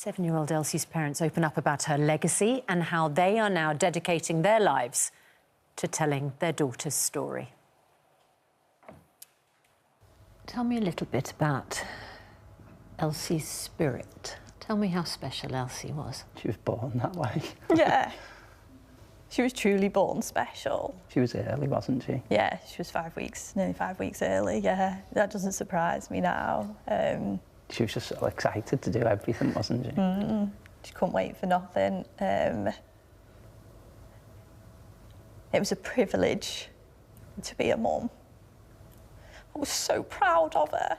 7-year-old Elsie's parents open up about her legacy and how they are now dedicating their lives to telling their daughter's story. Tell me a little bit about Elsie's spirit. Tell me how special Elsie was. She was born that way. Yeah. She was truly born special. She was early, wasn't she? Yeah, she was 5 weeks, nearly 5 weeks early, yeah. That doesn't surprise me now. She was just so excited to do everything, wasn't she? She couldn't wait for nothing. It was a privilege to be a mum. I was so proud of her.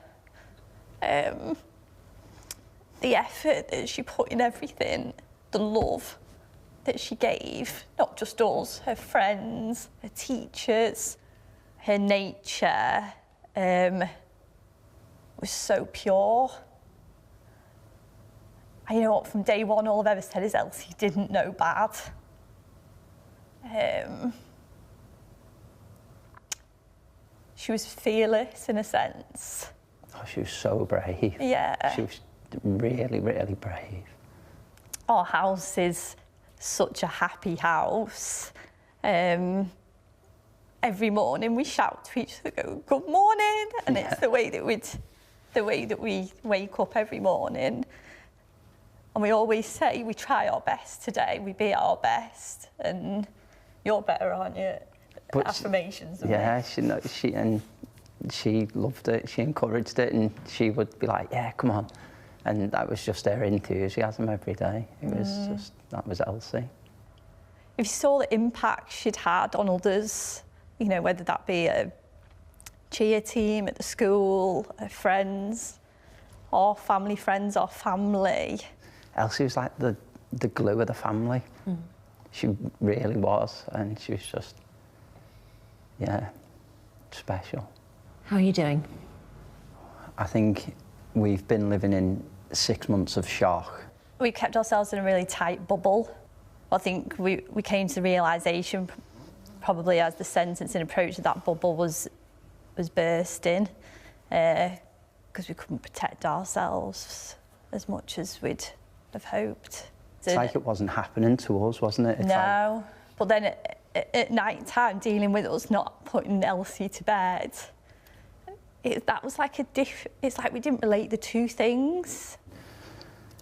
The effort that she put in everything, the love that she gave, not just us, her friends, her teachers, her nature, was so pure. And you know what, from day one, all I've ever said is Elsie didn't know bad. She was fearless in a sense. Oh, she was so brave. Yeah. She was really, really brave. Our house is such a happy house. Every morning we shout to each other, go, "Good morning," and it's the way that we wake up every morning. And we always say we try our best today, we be our best, and you're better, aren't you? But affirmations. Yeah, she loved it. She encouraged it, and she would be like, "Yeah, come on," and that was just her enthusiasm every day. It was just that was Elsie. If you saw the impact she'd had on others, you know, whether that be a cheer team at the school, her friends, our family friends, our family. Elsie was like the glue of the family. She really was, and she was just, yeah, special. How are you doing? I think we've been living in 6 months of shock. We kept ourselves in a really tight bubble. I think we came to the realisation, probably as the sentencing approached, that bubble was bursting, because we couldn't protect ourselves as much as we'd have hoped. It's like it wasn't happening to us, wasn't it? No, but then at night time, dealing with us not putting Elsie to bed, that was like it's like we didn't relate the two things.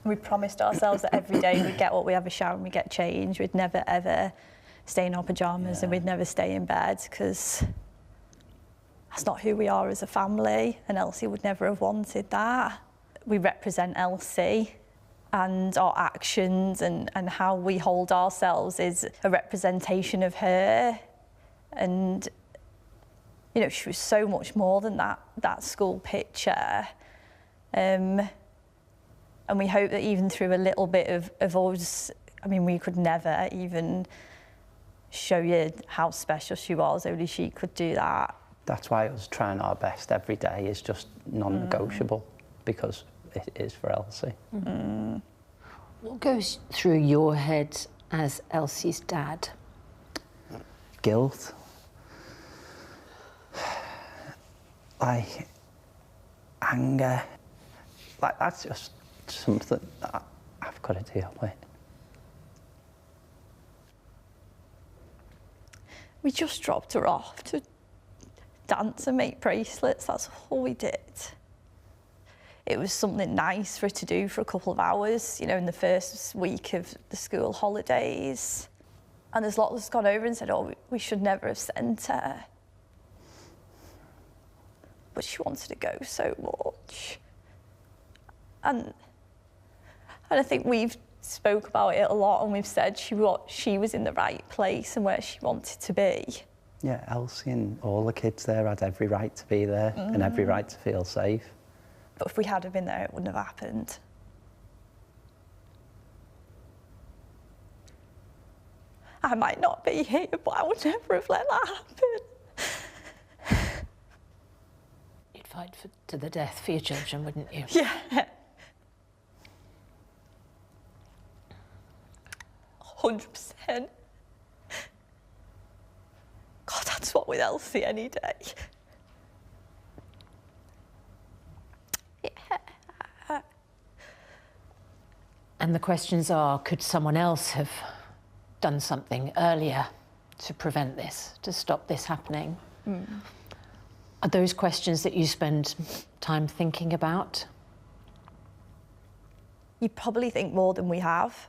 We promised ourselves that every day we'd get what we have a shower and we'd get changed. We'd never ever stay in our pyjamas and we'd never stay in bed, because that's not who we are as a family, and Elsie would never have wanted that. We represent Elsie, and our actions and how we hold ourselves is a representation of her. And you know, she was so much more than that school picture. And we hope that even through a little bit of us, I mean, we could never even show you how special she was, only she could do that. That's why us trying our best every day is just non-negotiable, because it is for Elsie. What goes through your head as Elsie's dad? Guilt. Like anger. Like, that's just something that I've got to deal with. We just dropped her off to dance and make bracelets. That's all we did. It was something nice for her to do for a couple of hours, you know, in the first week of the school holidays. And there's lots that's gone over and said, oh, we should never have sent her. But she wanted to go so much. And I think we've spoke about it a lot, and we've said she was in the right place and where she wanted to be. Yeah, Elsie and all the kids there had every right to be there and every right to feel safe. But if we had been there, it wouldn't have happened. I might not be here, but I would never have let that happen. You'd fight to the death for your children, wouldn't you? Yeah. 100%. God, I'd swap with Elsie any day. Yeah. And the questions are, could someone else have done something earlier to prevent this, to stop this happening? Are those questions that you spend time thinking about? You probably think more than we have.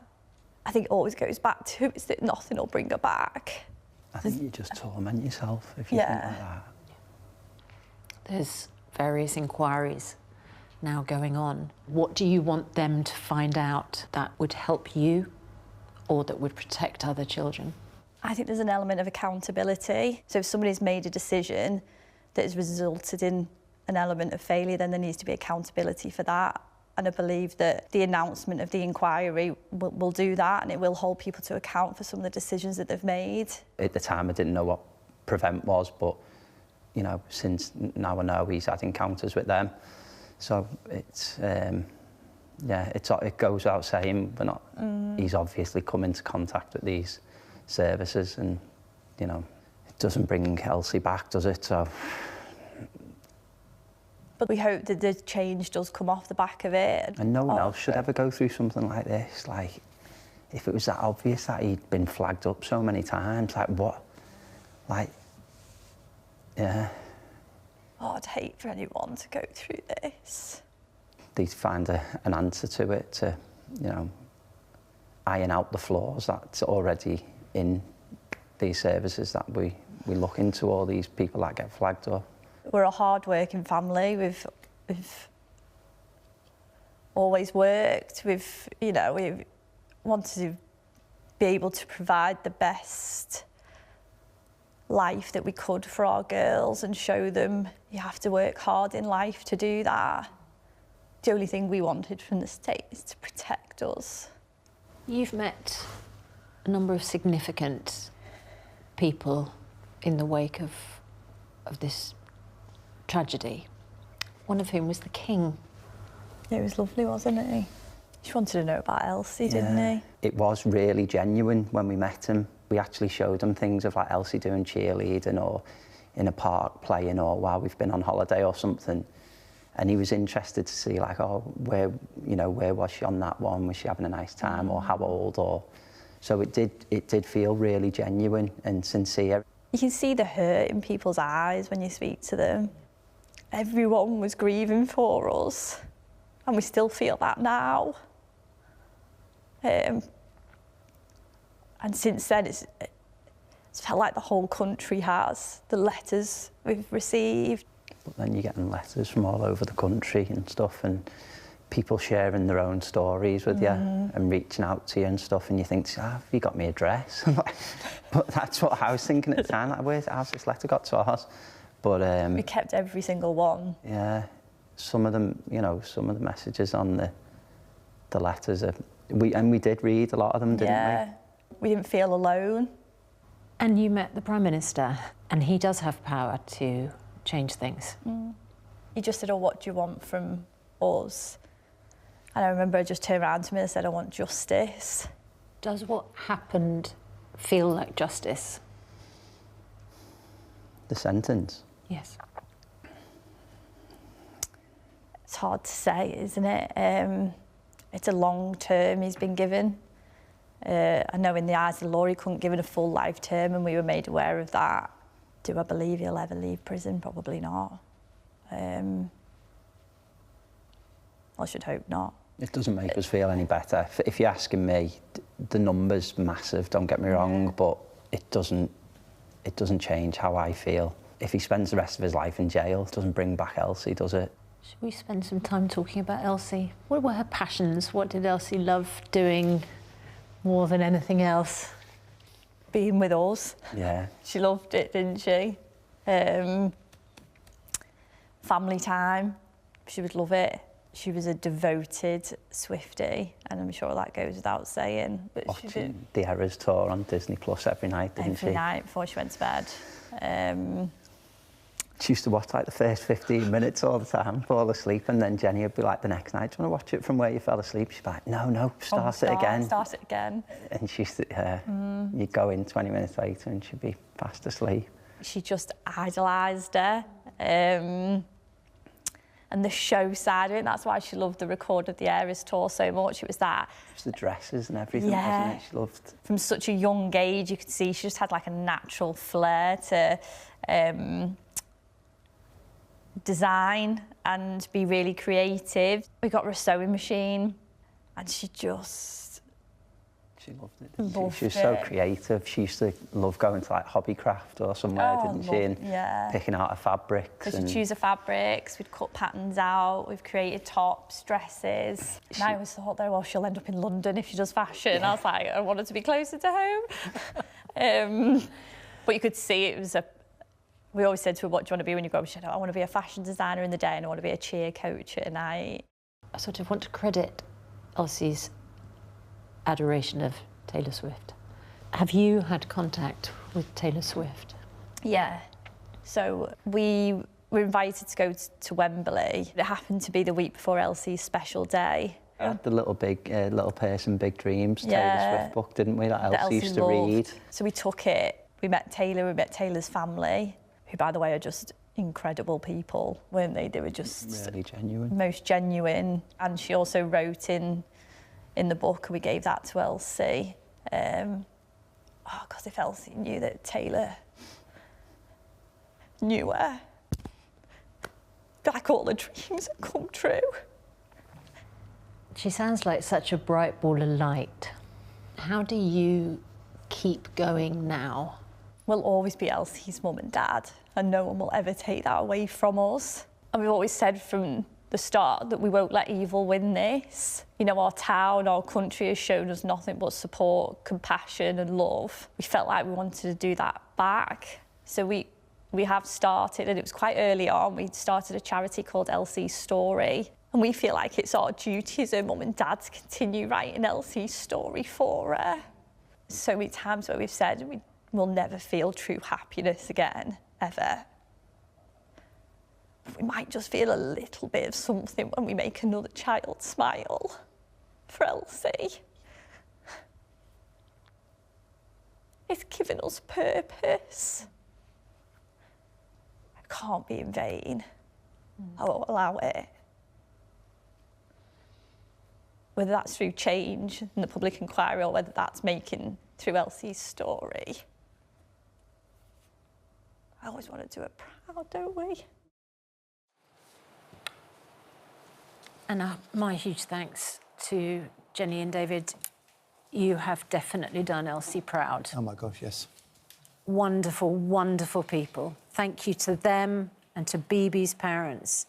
I think it always goes back to is that nothing will bring her back. I think you just torment yourself if you think like that. There's various inquiries now going on. What do you want them to find out that would help you or that would protect other children? I think there's an element of accountability. So if somebody's made a decision that has resulted in an element of failure, then there needs to be accountability for that. And I believe that the announcement of the inquiry will do that, and it will hold people to account for some of the decisions that they've made. At the time, I didn't know what prevent was, but, you know, since now I know he's had encounters with them. So it's, it goes without saying, we're not, he's obviously come into contact with these services, and, you know, it doesn't bring Elsie back, does it? So. But we hope that the change does come off the back of it. And no one else should ever go through something like this. Like, if it was that obvious that he'd been flagged up so many times, like what? Like, yeah. Oh, I'd hate for anyone to go through this. They'd find an answer to it, to, you know, iron out the flaws that's already in these services that we look into, all these people that get flagged up. We're a hard-working family. We've always worked. We've wanted to be able to provide the best life that we could for our girls and show them you have to work hard in life to do that. The only thing we wanted from the state is to protect us. You've met a number of significant people in the wake of this tragedy, one of whom was the King. Yeah, it was lovely, wasn't he? He wanted to know about Elsie, didn't he? It was really genuine when we met him. We actually showed him things of like Elsie doing cheerleading or in a park playing or while we've been on holiday or something. And he was interested to see like, oh, where was she on that one? Was she having a nice time or how old? Or so it did feel really genuine and sincere. You can see the hurt in people's eyes when you speak to them. Everyone was grieving for us, and we still feel that now. And since then, it's felt like the whole country has. The letters we've received. But then you're getting letters from all over the country and stuff, and people sharing their own stories with you and reaching out to you and stuff, and you think, have you got me a dress? But that's what I was thinking at the time, like, how's this letter got to us? But we kept every single one. Yeah, some of them, some of the messages on the letters we did read a lot of them, didn't we? Yeah, we didn't feel alone. And you met the Prime Minister, and he does have power to change things. He just said, oh, what do you want from us? And I remember I just turned around to me and said, I want justice. Does what happened feel like justice? The sentence? Yes. It's hard to say, isn't it? It's a long term he's been given. I know in the eyes of the law he couldn't give it a full life term, and we were made aware of that. Do I believe he'll ever leave prison? Probably not. I should hope not. It doesn't make us feel any better. If you're asking me, the number's massive, don't get me wrong, but it doesn't change how I feel. If he spends the rest of his life in jail, it doesn't bring back Elsie, does it? Should we spend some time talking about Elsie? What were her passions? What did Elsie love doing more than anything else? Being with us. Yeah. She loved it, didn't she? Family time. She would love it. She was a devoted Swiftie, and I'm sure that goes without saying. But watching the Eras tour on Disney Plus every night, didn't she? Every night before she went to bed. She used to watch like the first 15 minutes all the time, fall asleep, and then Jenny would be like the next night, do you want to watch it from where you fell asleep? She'd be like, no, start it again. Start it again. And you'd go in 20 minutes later and she'd be fast asleep. She just idolised her. and the show side of it. That's why she loved the Record of the Eras tour so much. It was that. Just the dresses and everything, Yeah. wasn't it? She loved. From such a young age, you could see she just had like a natural flair to design and be really creative. We got her a sewing machine, and she just... She loved it, didn't she? Loved She was so it. creative. She used to love going to like Hobbycraft or somewhere, didn't she? And yeah. picking out her fabrics. Because and we'd choose the fabrics, we'd cut patterns out, we've created tops, dresses. And I always thought, though, well, she'll end up in London if she does fashion. I was like, I want her to be closer to home. But you could see it was a... We always said to her, what do you want to be when you grow up? She said, I want to be a fashion designer in the day and I want to be a cheer coach at night. I sort of want to credit Elsie's adoration of Taylor Swift. Have you had contact with Taylor Swift? Yeah. So we were invited to go to Wembley. It happened to be the week before Elsie's special day. We had the little person, big dreams, Yeah. Taylor Swift book, didn't we? That That Elsie used to loved. read. So we took it. We met Taylor, we met Taylor's family, who, by the way, are just incredible people, weren't they? They were just Really genuine. most genuine. And she also wrote in the book, and we gave that to Elsie. Because if Elsie knew that Taylor knew her, like all the dreams had come true. She sounds like such a bright ball of light. How do you keep going now? We'll always be Elsie's mum and dad, and no one will ever take that away from us. And we've always said from the start that we won't let evil win this. You know, our town, our country has shown us nothing but support, compassion and love. We felt like we wanted to do that back. So we have started, and it was quite early on, we started a charity called Elsie's Story. And we feel like it's our duty as her mum and dad to continue writing Elsie's story for her. So many times where we've said we'll never feel true happiness again, ever. We might just feel a little bit of something when we make another child smile for Elsie. It's given us purpose. It can't be in vain. I won't allow it. Whether that's through change in the public inquiry or whether that's making through Elsie's story. I always want to do it proud, don't we? And my huge thanks to Jenny and David. You have definitely done Elsie proud. Oh my gosh, yes. Wonderful, wonderful people. Thank you to them and to Bebe's parents